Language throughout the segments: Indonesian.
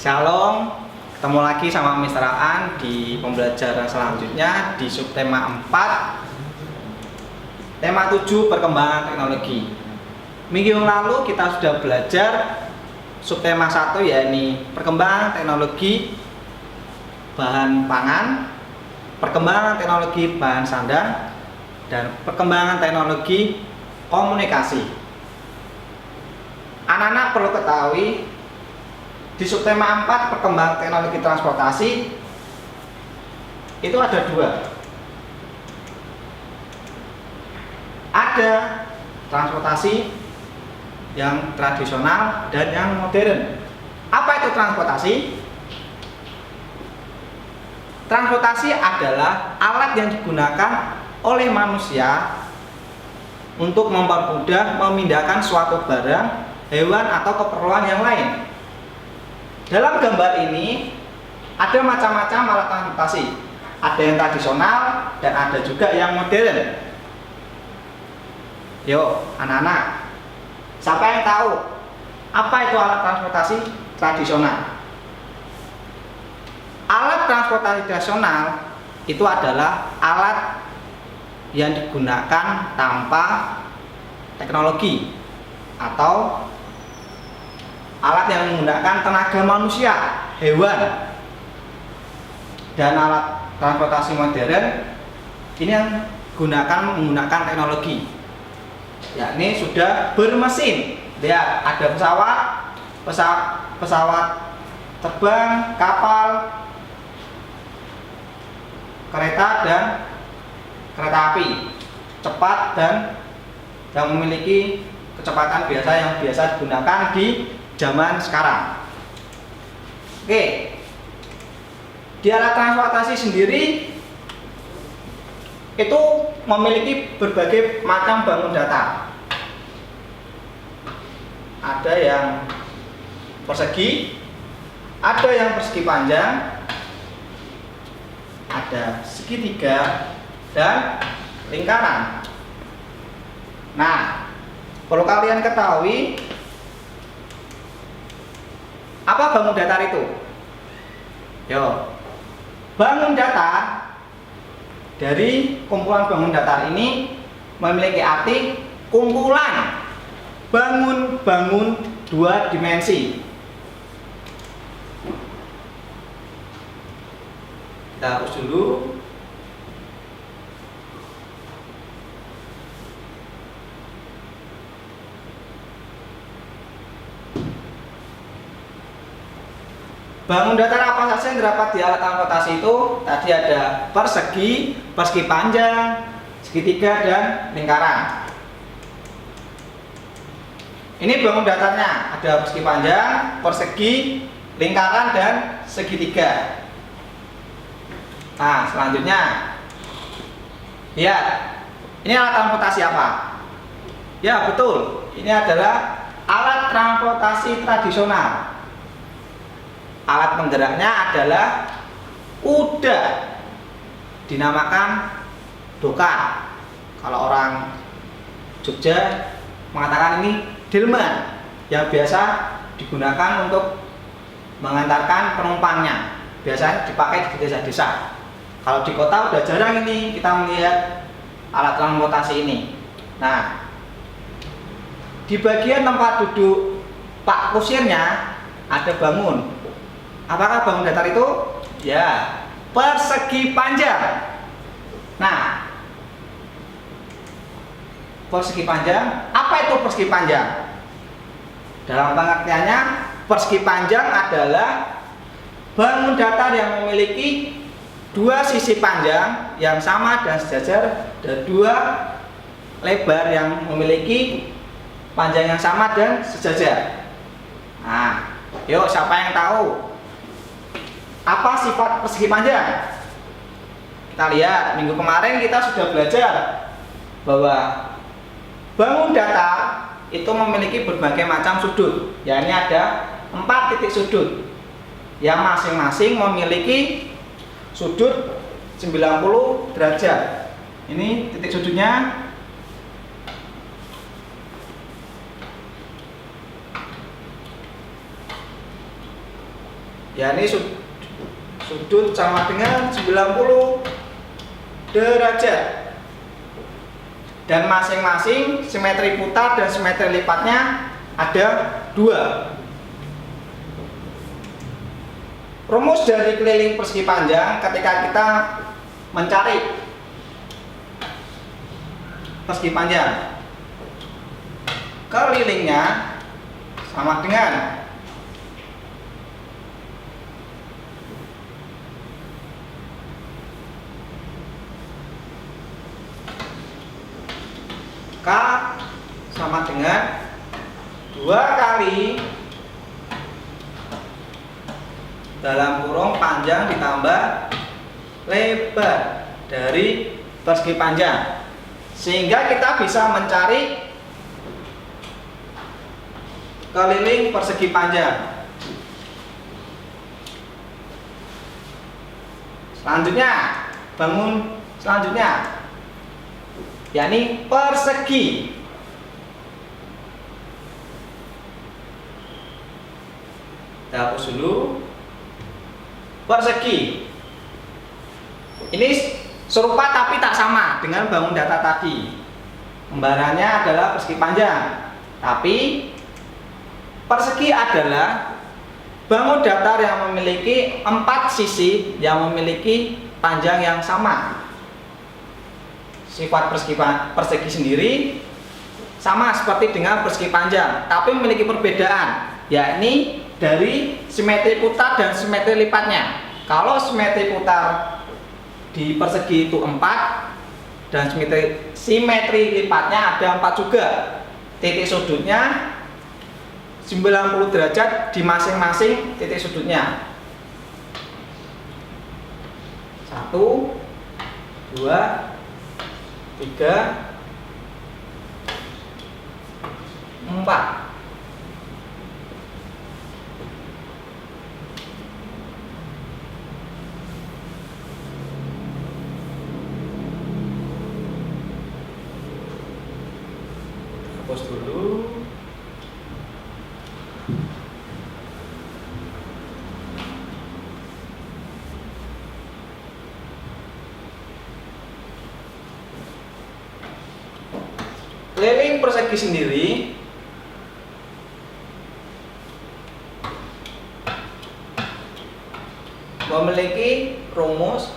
Shalom, ketemu lagi sama Mr. Aan di pembelajaran selanjutnya di subtema 4, tema 7 perkembangan teknologi. Minggu yang lalu kita sudah belajar subtema 1, yakni perkembangan teknologi bahan pangan, perkembangan teknologi bahan sandang, dan perkembangan teknologi komunikasi. Anak-anak perlu ketahui di subtema 4 perkembangan teknologi transportasi itu ada dua. Ada transportasi yang tradisional dan yang modern. Apa itu transportasi? Transportasi adalah alat yang digunakan oleh manusia untuk mempermudah memindahkan suatu barang, hewan, atau keperluan yang lain. Dalam gambar ini ada macam-macam alat transportasi. Ada yang tradisional dan ada juga yang modern. Yuk, anak-anak, siapa yang tahu apa itu alat transportasi tradisional? Alat transportasi tradisional itu adalah alat yang digunakan tanpa teknologi atau alat yang menggunakan tenaga manusia, hewan. Dan alat transportasi modern ini yang menggunakan teknologi, yakni sudah bermesin. Lihat, ada pesawat terbang, kapal, kereta, dan kereta api cepat dan yang memiliki kecepatan yang biasa digunakan di zaman sekarang. Oke, di alat transportasi sendiri itu memiliki berbagai macam bangun datar. Ada yang persegi, ada yang persegi panjang, ada segitiga, dan lingkaran. Nah, perlu kalian ketahui, apa bangun datar itu? Yo, bangun datar dari kumpulan bangun datar ini memiliki arti kumpulan bangun-bangun dua dimensi. Kita hapus dulu. Bangun datar apa saja yang terdapat di alat transportasi itu? Tadi ada persegi, persegi panjang, segitiga, dan lingkaran. Ini bangun datarnya, ada persegi panjang, persegi, lingkaran, dan segitiga. Nah, selanjutnya, lihat, ini alat transportasi apa? Ya, betul, ini adalah alat transportasi tradisional. Alat penggeraknya adalah kuda, dinamakan dokar. Kalau orang Jogja mengatakan ini delman, yang biasa digunakan untuk mengantarkan penumpangnya. Biasanya dipakai di desa-desa. Kalau di kota udah jarang ini kita melihat alat transportasi ini. Nah, di bagian tempat duduk pak kusirnya ada bangun. Apakah bangun datar itu? Ya, persegi panjang. Nah, persegi panjang, apa itu persegi panjang? Dalam pengertiannya, persegi panjang adalah bangun datar yang memiliki dua sisi panjang yang sama dan sejajar dan dua lebar yang memiliki panjang yang sama dan sejajar. Nah, yuk, siapa yang tahu apa sifat persegi panjang? Kita lihat, minggu kemarin kita sudah belajar bahwa bangun datar itu memiliki berbagai macam sudut, yakni ada 4 titik sudut yang masing-masing memiliki sudut 90 derajat. Ini titik sudutnya. yakni sudut sama dengan 90 derajat. Dan masing-masing simetri putar dan simetri lipatnya ada 2. Rumus dari keliling persegi panjang ketika kita mencari persegi panjang, kelilingnya sama dengan K sama dengan 2 kali dalam kurung panjang ditambah lebar dari persegi panjang, sehingga kita bisa mencari keliling persegi panjang. Selanjutnya yakni persegi. Kita hapus dulu. Persegi ini serupa tapi tak sama dengan bangun datar tadi. Kembarannya adalah persegi panjang, tapi persegi adalah bangun datar yang memiliki 4 sisi yang memiliki panjang yang sama. Sifat persegi sendiri sama seperti dengan persegi panjang, tapi memiliki perbedaan, yakni dari simetri putar dan simetri lipatnya. Kalau simetri putar di persegi itu 4 dan simetri lipatnya ada 4 juga. Titik sudutnya 90 derajat di masing-masing titik sudutnya. 1, 2, 3, 4. Hapus dulu. Keliling persegi sendiri memiliki rumus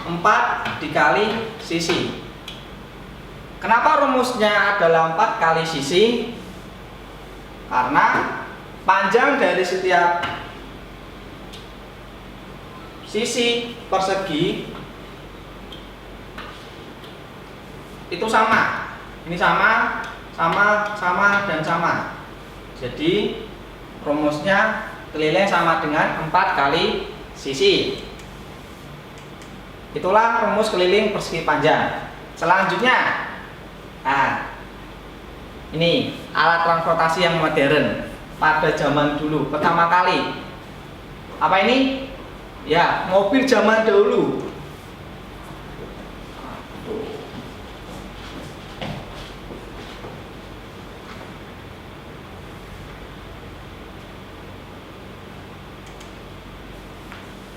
4 dikali sisi. Kenapa rumusnya adalah 4 kali sisi? Karena panjang dari setiap sisi persegi itu sama. Ini sama, dan sama. Jadi rumusnya keliling sama dengan 4 kali sisi. Itulah rumus keliling persegi panjang. Selanjutnya, ini alat transportasi yang modern pada zaman dulu. Pertama kali, apa ini? Ya, mobil zaman dahulu.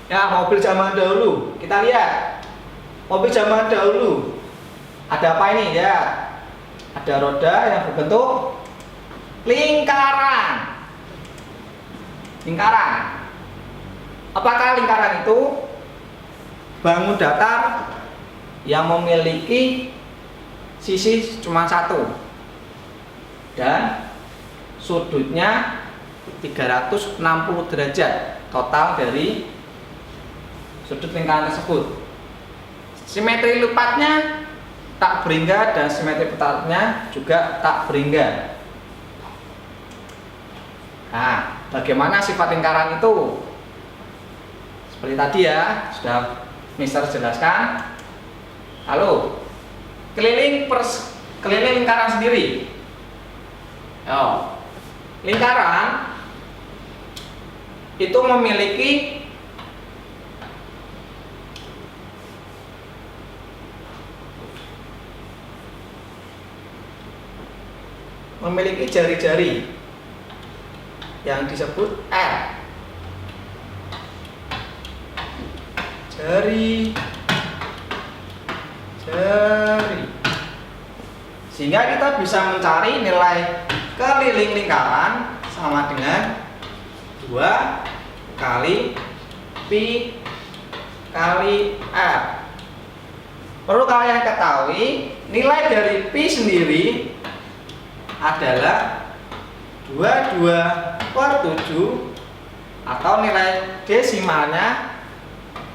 Ya, mobil zaman dahulu. Kita lihat mobil zaman dahulu. Ada apa ini? Ya, ada roda yang berbentuk lingkaran. Apakah lingkaran itu bangun datar yang memiliki sisi cuma 1 dan sudutnya 360 derajat total dari sudut lingkaran tersebut. Simetri lipatnya tak beringga dan simetri putarnya juga tak beringga. Nah, bagaimana sifat lingkaran itu? Seperti tadi ya, sudah Mister jelaskan. Lalu keliling lingkaran sendiri. Lingkaran itu memiliki jari-jari yang disebut R. jari. Sehingga kita bisa mencari nilai keliling lingkaran sama dengan 2 kali pi kali r. Perlu kalian ketahui, nilai dari pi sendiri adalah 22/7 atau nilai desimalnya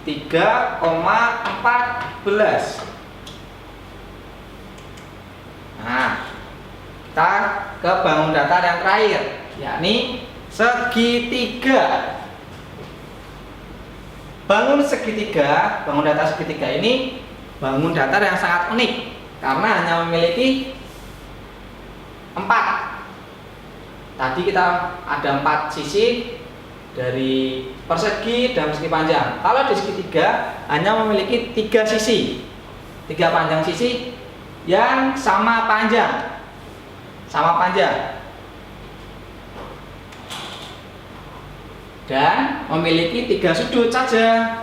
3,14. Nah, kita ke bangun datar yang terakhir, yakni segitiga. Bangun datar segitiga ini bangun datar yang sangat unik karena hanya memiliki 4. Tadi kita ada 4 sisi dari persegi dan persegi panjang. Kalau di segitiga hanya memiliki 3 sisi, 3 panjang sisi yang sama panjang, dan memiliki 3 sudut saja.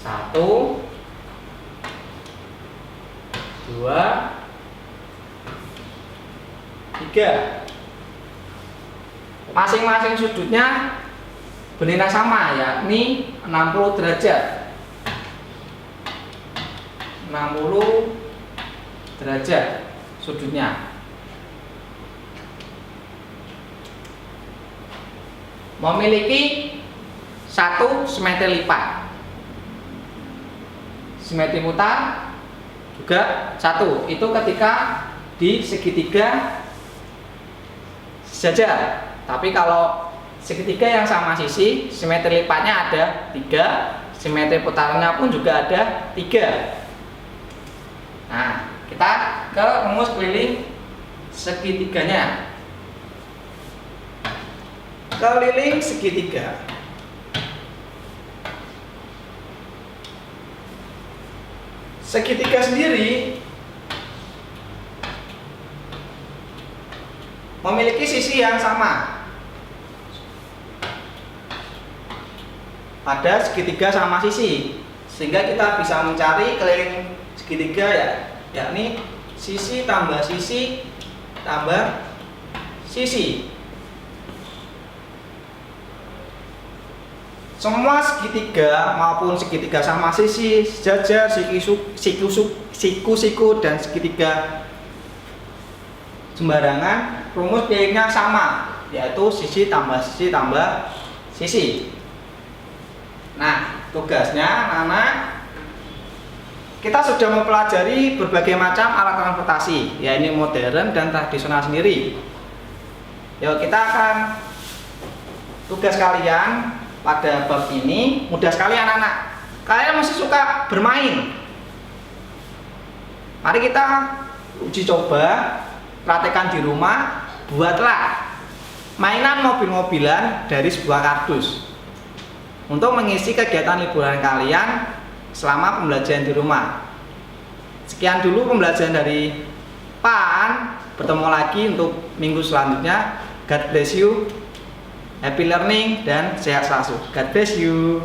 1, 2, 3. Masing-masing sudutnya bernilai sama, yakni 60 derajat. 60 derajat sudutnya. Memiliki 1 simetri lipat. Simetri putar juga 1. Itu ketika di segitiga saja. Tapi kalau segitiga yang sama sisi, simetri lipatnya ada 3, simetri putarannya pun juga ada 3. Nah, kita ke rumus keliling segitiganya. Keliling segitiga. Segitiga sendiri memiliki sisi yang sama. Pada segitiga sama sisi, sehingga kita bisa mencari keliling segitiga yakni sisi tambah sisi tambah sisi. Semua segitiga maupun segitiga sama sisi, sejajar, siku dan segitiga sembarangan, rumus kelilingnya sama, yaitu sisi tambah sisi. Nah, tugasnya anak-anak, kita sudah mempelajari berbagai macam alat transportasi, ya ini modern dan tradisional sendiri. Yuk, kita akan tugas kalian pada bab ini mudah sekali anak-anak. Kalian masih suka bermain. Mari kita uji coba, praktekkan di rumah, buatlah mainan mobil-mobilan dari sebuah kardus untuk mengisi kegiatan liburan kalian selama pembelajaran di rumah. Sekian dulu pembelajaran dari Pak Aan. Bertemu lagi untuk minggu selanjutnya. God bless you. Happy learning dan sehat selalu. God bless you.